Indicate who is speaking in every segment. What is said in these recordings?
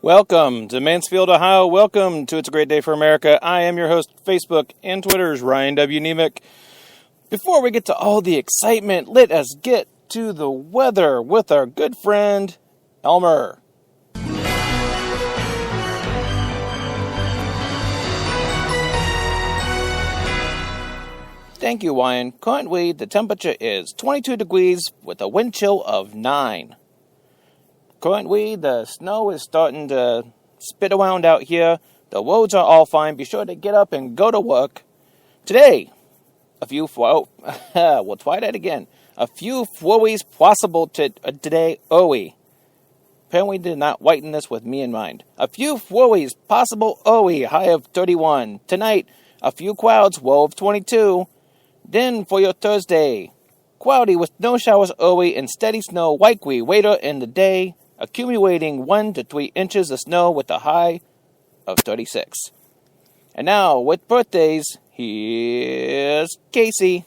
Speaker 1: Welcome to Mansfield, Ohio. Welcome to It's a Great Day for America. I am your host, Facebook and Twitter's Ryan W. Nemec. Before we get to all the excitement, let us get to the weather with our good friend, Elmer. Thank you, Ryan. Currently, the temperature is 22 degrees with a wind chill of 9. Currently, the snow is starting to spit around out here. The roads are all fine. Be sure to get up and go to work. Today, we'll try that again. A few flurries possible today early. Apparently did not whiten this with me in mind. A few flurries possible early, high of 31. Tonight, a few clouds, low of 22. Then for your Thursday, cloudy with no showers early and steady snow likely later in the day, accumulating 1 to 3 inches of snow with a high of 36. And now, with birthdays, here's Casey.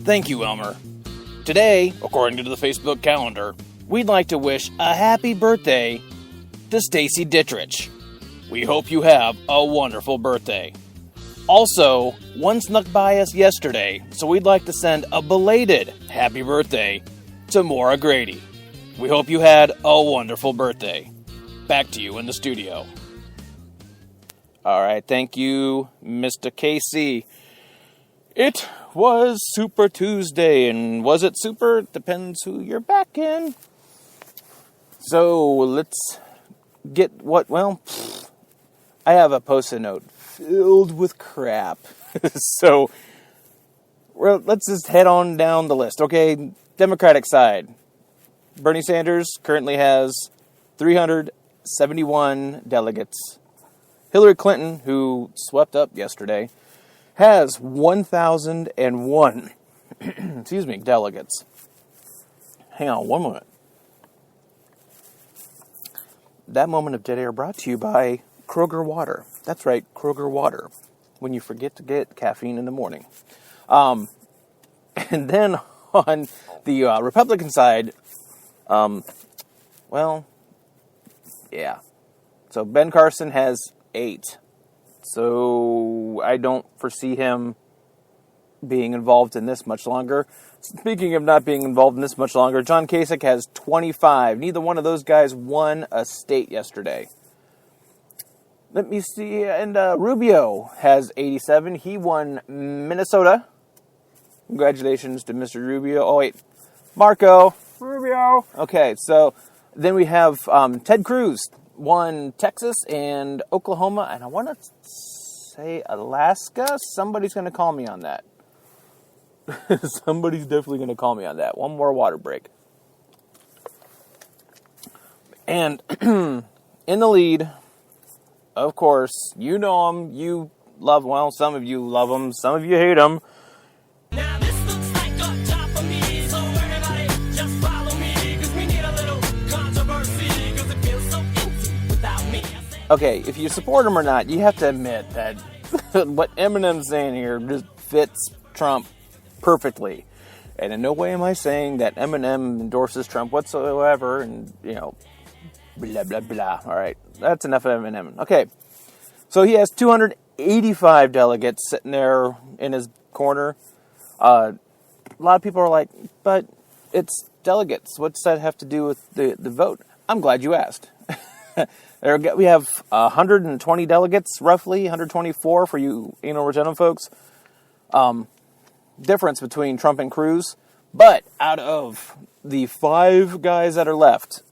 Speaker 1: Thank you, Elmer. Today, according to the Facebook calendar, we'd like to wish a happy birthday to Stacy Dittrich. We hope you have a wonderful birthday. Also, one snuck by us yesterday, so we'd like to send a belated happy birthday to Maura Grady. We hope you had a wonderful birthday. Back to you in the studio. Alright, thank you, Mr. Casey. It was Super Tuesday, and was it super? Depends who you're back in. So, let's get I have a post-it note filled with crap. So, let's just head on down the list. Okay, Democratic side. Bernie Sanders currently has 371 delegates. Hillary Clinton, who swept up yesterday, has 1,001 delegates. Hang on one moment. That moment of dead air brought to you by Kroger Water. That's right, Kroger Water. When you forget to get caffeine in the morning. And then on the Republican side, So Ben Carson has 8. So I don't foresee him being involved in this much longer. Speaking of not being involved in this much longer, John Kasich has 25. Neither one of those guys won a state yesterday. Let me see. And Rubio has 87. He won Minnesota. Congratulations to Mr. Rubio. Oh, wait. Marco Rubio. Okay, so then we have Ted Cruz won Texas and Oklahoma. And I want to say Alaska. Somebody's going to call me on that. Somebody's definitely going to call me on that. One more water break. And in the lead, of course, you know him, you love, well, some of you love him, some of you hate him. Now this looks like a job for me, so everybody just follow me, because we need a little controversy, because it feels so empty without me. Okay, if you support him or not, you have to admit that what Eminem's saying here just fits Trump perfectly. And in no way am I saying that Eminem endorses Trump whatsoever, and, you know, blah, blah, blah. All right, that's enough of Eminem. Okay, so he has 285 delegates sitting there in his corner. A lot of people are like, but it's delegates. What's that have to do with the vote? I'm glad you asked. We have 120 delegates, roughly, 124 for you anal retention folks. Difference between Trump and Cruz. But out of the 5 guys that are left,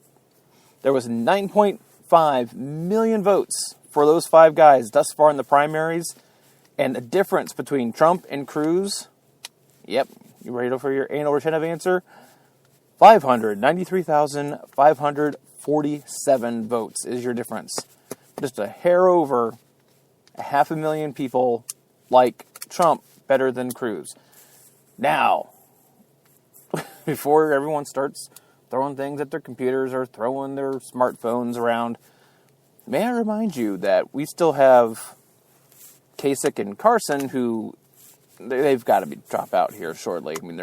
Speaker 1: there was 9.5 million votes for those 5 guys thus far in the primaries. And the difference between Trump and Cruz, yep, you ready for your anal retentive answer? 593,547 votes is your difference. Just a hair over 500,000 people like Trump better than Cruz. Now, before everyone starts throwing things at their computers or throwing their smartphones around, may I remind you that we still have Kasich and Carson, who they've got to drop out here shortly. I mean,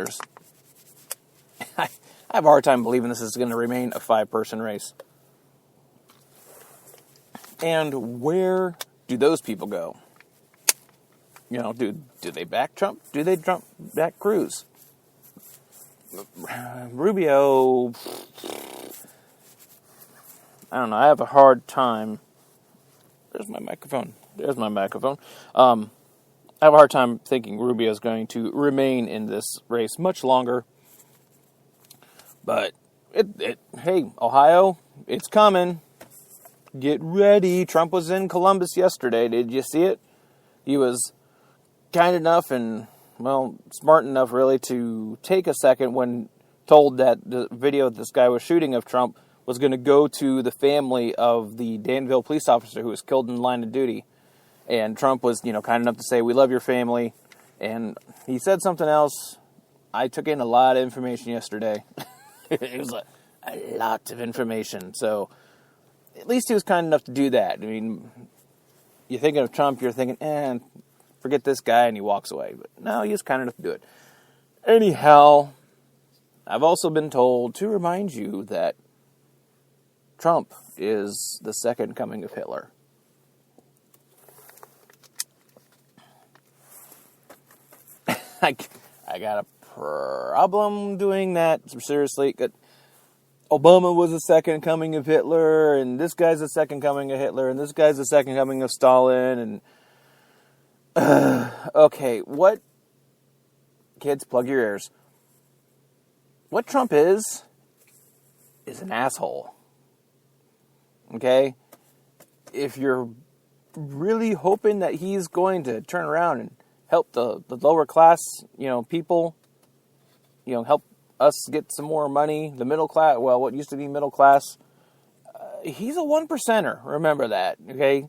Speaker 1: I have a hard time believing this is going to remain a 5-person race. And where do those people go? You know, do they back Trump? Do they back Cruz? Rubio, I don't know. I have a hard time. There's my microphone. I have a hard time thinking Rubio is going to remain in this race much longer. But, hey, Ohio, it's coming. Get ready. Trump was in Columbus yesterday. Did you see it? He was kind enough and, well, smart enough, really, to take a second when told that the video this guy was shooting of Trump was going to go to the family of the Danville police officer who was killed in the line of duty. And Trump was, kind enough to say, we love your family. And he said something else. I took in a lot of information yesterday. It was a lot of information. So at least he was kind enough to do that. I mean, you're thinking of Trump, you're thinking, forget this guy, and he walks away. But no, he was kind enough to do it. Anyhow, I've also been told to remind you that Trump is the second coming of Hitler. I got a problem doing that, seriously. Obama was the second coming of Hitler, and this guy's the second coming of Hitler, and this guy's the second coming of Stalin, and... okay, what... Kids, plug your ears. What Trump is an asshole. Okay? If you're really hoping that he's going to turn around and help the lower class, people, help us get some more money, the middle class, well, what used to be middle class, he's a 1%er. Remember that, okay?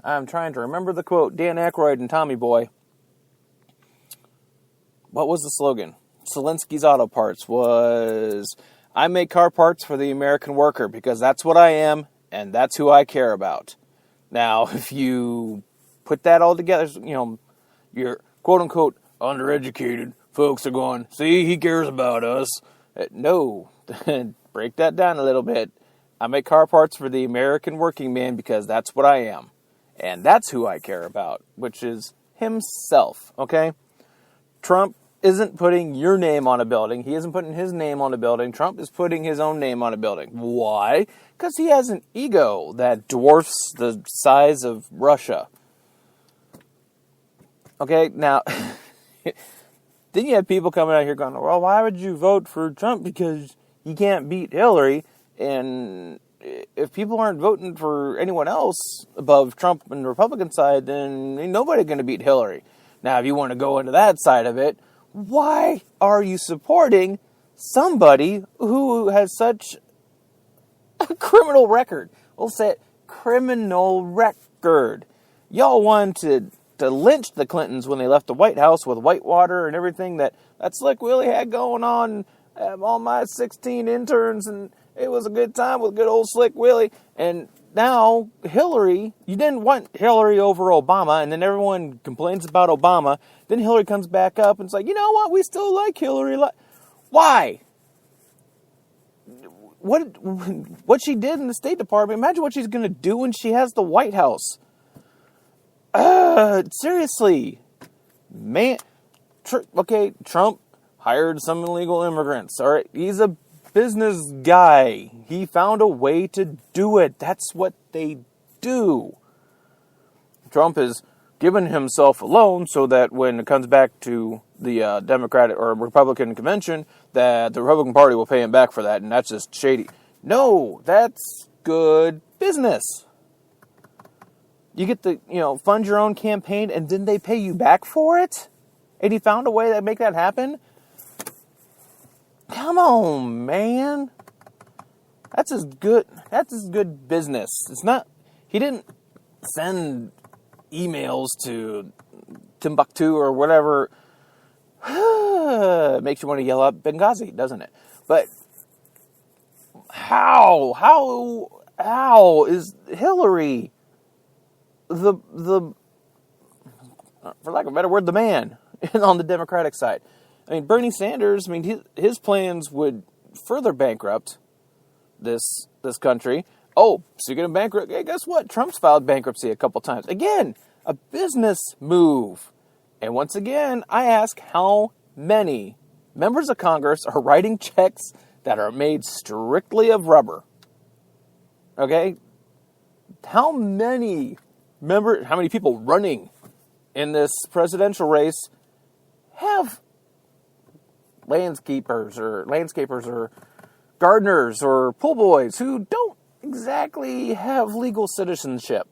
Speaker 1: I'm trying to remember the quote, Dan Aykroyd and Tommy Boy. What was the slogan? Zelensky's Auto Parts was, I make car parts for the American worker because that's what I am and that's who I care about. Now, if you put that all together, your quote-unquote undereducated folks are going, see, he cares about us. No, break that down a little bit. I make car parts for the American working man because that's what I am. And that's who I care about, which is himself, okay? Trump isn't putting your name on a building. He isn't putting his name on a building. Trump is putting his own name on a building. Why? Because he has an ego that dwarfs the size of Russia. Okay, now, then you have people coming out here going, well, why would you vote for Trump? Because you can't beat Hillary. And if people aren't voting for anyone else above Trump and the Republican side, then ain't nobody going to beat Hillary. Now, if you want to go into that side of it, why are you supporting somebody who has such a criminal record? We'll say it, criminal record. Y'all wanted to lynch the Clintons when they left the White House with Whitewater and everything that Slick Willie had going on. All my 16 interns, and it was a good time with good old Slick Willie. And now, Hillary, you didn't want Hillary over Obama, and then everyone complains about Obama. Then Hillary comes back up and it's like, you know what, we still like Hillary. Why? What she did in the State Department, imagine what she's going to do when she has the White House. Seriously. Man. Okay, Trump hired some illegal immigrants. All right, he's a business guy. He found a way to do it. That's what they do. Trump has given himself a loan so that when it comes back to the Democratic or Republican convention, that the Republican Party will pay him back for that, and that's just shady. No, that's good business. You get to, fund your own campaign, and then they pay you back for it? And he found a way to make that happen? Come on, man. That's as good business. It's not, he didn't send emails to Timbuktu or whatever. Makes you want to yell out Benghazi, doesn't it? But how is Hillary the for lack of a better word, the man on the Democratic side. I mean, Bernie Sanders, I mean, his plans would further bankrupt this country. Oh, so you're going to bankrupt? Hey, guess what? Trump's filed bankruptcy a couple times. Again, a business move. And once again, I ask how many members of Congress are writing checks that are made strictly of rubber? Okay? How many people running in this presidential race have landscapers or gardeners or pool boys who don't exactly have legal citizenship?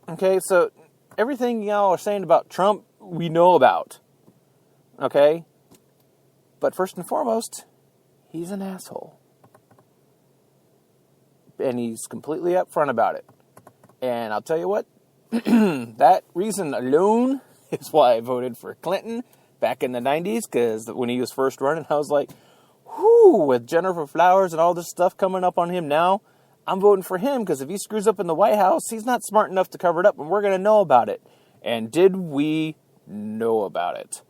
Speaker 1: Okay, so everything y'all are saying about Trump, we know about. Okay? But first and foremost, he's an asshole. And he's completely upfront about it. And I'll tell you what, that reason alone is why I voted for Clinton back in the 90s, because when he was first running, I was like, whoo, with Jennifer Flowers and all this stuff coming up on him now, I'm voting for him, because if he screws up in the White House, he's not smart enough to cover it up, and we're going to know about it. And did we know about it?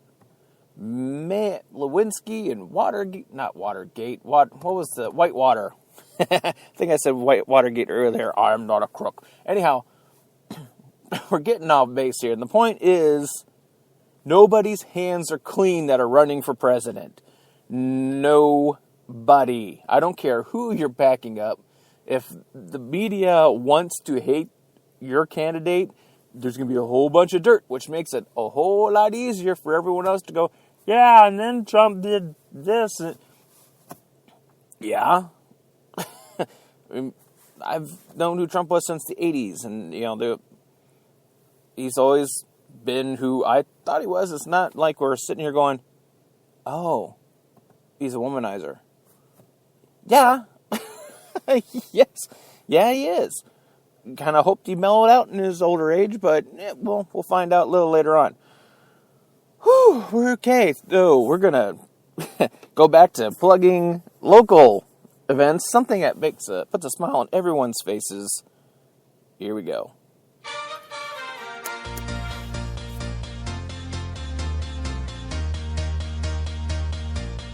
Speaker 1: Man, Lewinsky and Watergate, what was the Whitewater? I think I said Watergate earlier. I'm not a crook. Anyhow, we're getting off base here. And the point is, nobody's hands are clean that are running for president. Nobody. I don't care who you're backing up. If the media wants to hate your candidate, there's going to be a whole bunch of dirt, which makes it a whole lot easier for everyone else to go, yeah, and then Trump did this. Yeah. I've known who Trump was since the 80s, and, he's always been who I thought he was. It's not like we're sitting here going, oh, he's a womanizer. Yeah. Yes. Yeah, he is. Kind of hoped he mellowed out in his older age, but we'll find out a little later on. Whew, we're okay. So we're going to go back to plugging local events, something that puts a smile on everyone's faces. Here we go.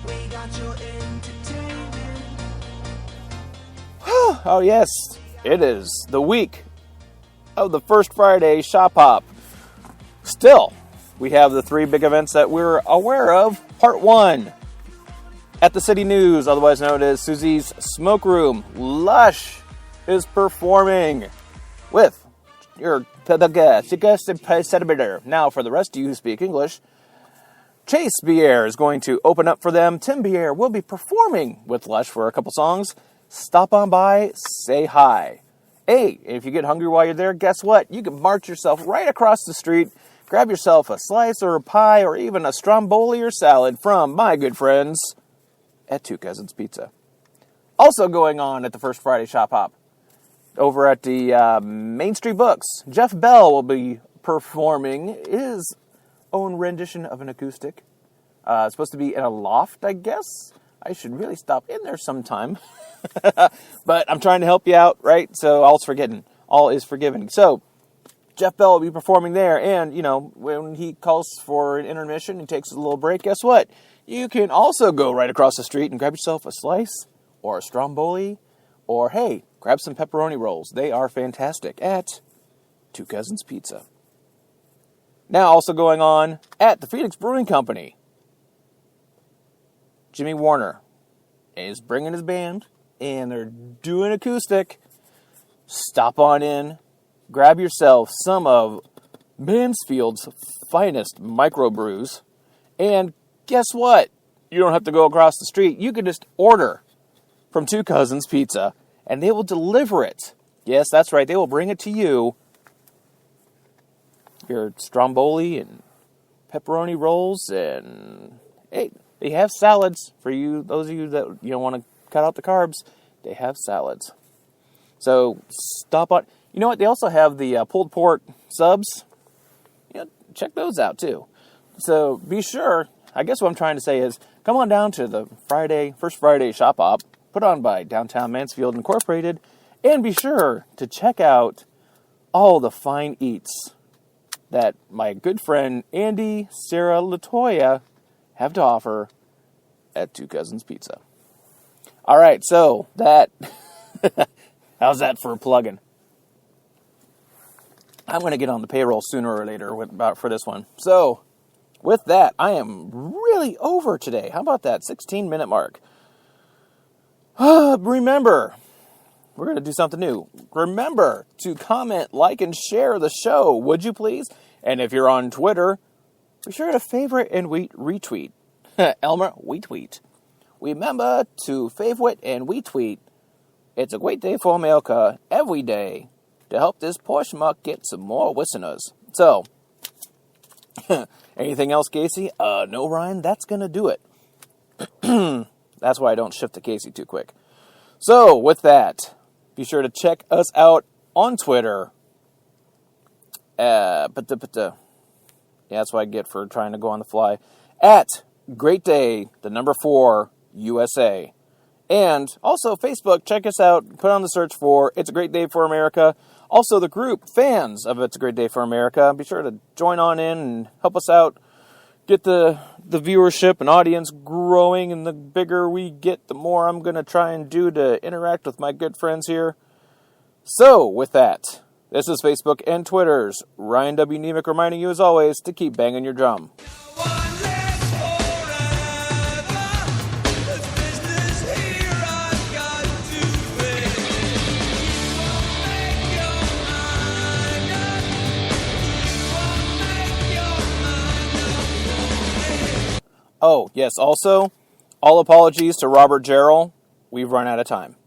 Speaker 1: We got your entertainment. Oh yes, it is the week of the First Friday Shop Hop. Still, we have the three big events that we're aware of. Part 1. At the City News, otherwise known as Susie's Smoke Room, Lush is performing with your senator. Now, for the rest of you who speak English, Chase Bier is going to open up for them. Tim Bier will be performing with Lush for a couple songs. Stop on by, say hi. Hey, if you get hungry while you're there, guess what? You can march yourself right across the street, grab yourself a slice or a pie or even a stromboli or salad from my good friends at Two Cousins Pizza. Also going on at the First Friday Shop Hop, over at the Main Street Books, Jeff Bell will be performing his own rendition of an acoustic. It's supposed to be in a loft, I guess. I should really stop in there sometime. But I'm trying to help you out, right? So all is forgiven. So Jeff Bell will be performing there, and, when he calls for an intermission, he takes a little break, guess what? You can also go right across the street and grab yourself a slice or a stromboli, or, hey, grab some pepperoni rolls. They are fantastic at Two Cousins Pizza. Now, also going on at the Phoenix Brewing Company, Jimmy Warner is bringing his band, and they're doing acoustic. Stop on in, grab yourself some of Mansfield's finest microbrews, and guess what? You don't have to go across the street. You can just order from Two Cousins Pizza, and they will deliver it. Yes, that's right. They will bring it to you. Your stromboli and pepperoni rolls, and hey, they have salads for you. Those of you that want to cut out the carbs, they have salads. So stop on. You know what? They also have the pulled pork subs. Check those out too. So be sure. I guess what I'm trying to say is, come on down to the First Friday Shop Hop, put on by Downtown Mansfield Incorporated, and be sure to check out all the fine eats that my good friend Andy, Sarah, Latoya have to offer at Two Cousins Pizza. All right, so that, how's that for a plug-in? I'm going to get on the payroll sooner or later for this one. So, with that, I am really over today. How about that 16-minute mark? Remember, we're going to do something new. Remember to comment, like, and share the show, would you please? And if you're on Twitter, be sure to favorite and retweet. Elmer, we tweet. Remember to favorite and retweet. It's a great day for America every day to help this poor schmuck get some more listeners. So, anything else, Casey? No, Ryan, that's going to do it. That's why I don't shift to Casey too quick. So, with that, be sure to check us out on Twitter. Yeah, that's what I get for trying to go on the fly. At Great Day, the number 4, USA. And also Facebook, check us out. Put on the search for It's a Great Day for America. Also the group, fans of It's a Great Day for America. Be sure to join on in and help us out. Get the viewership and audience growing. And the bigger we get, the more I'm going to try and do to interact with my good friends here. So, with that, this is Facebook and Twitter's Ryan W. Nemec reminding you, as always, to keep banging your drum. Oh, yes, also, all apologies to Robert Jarrell. We've run out of time.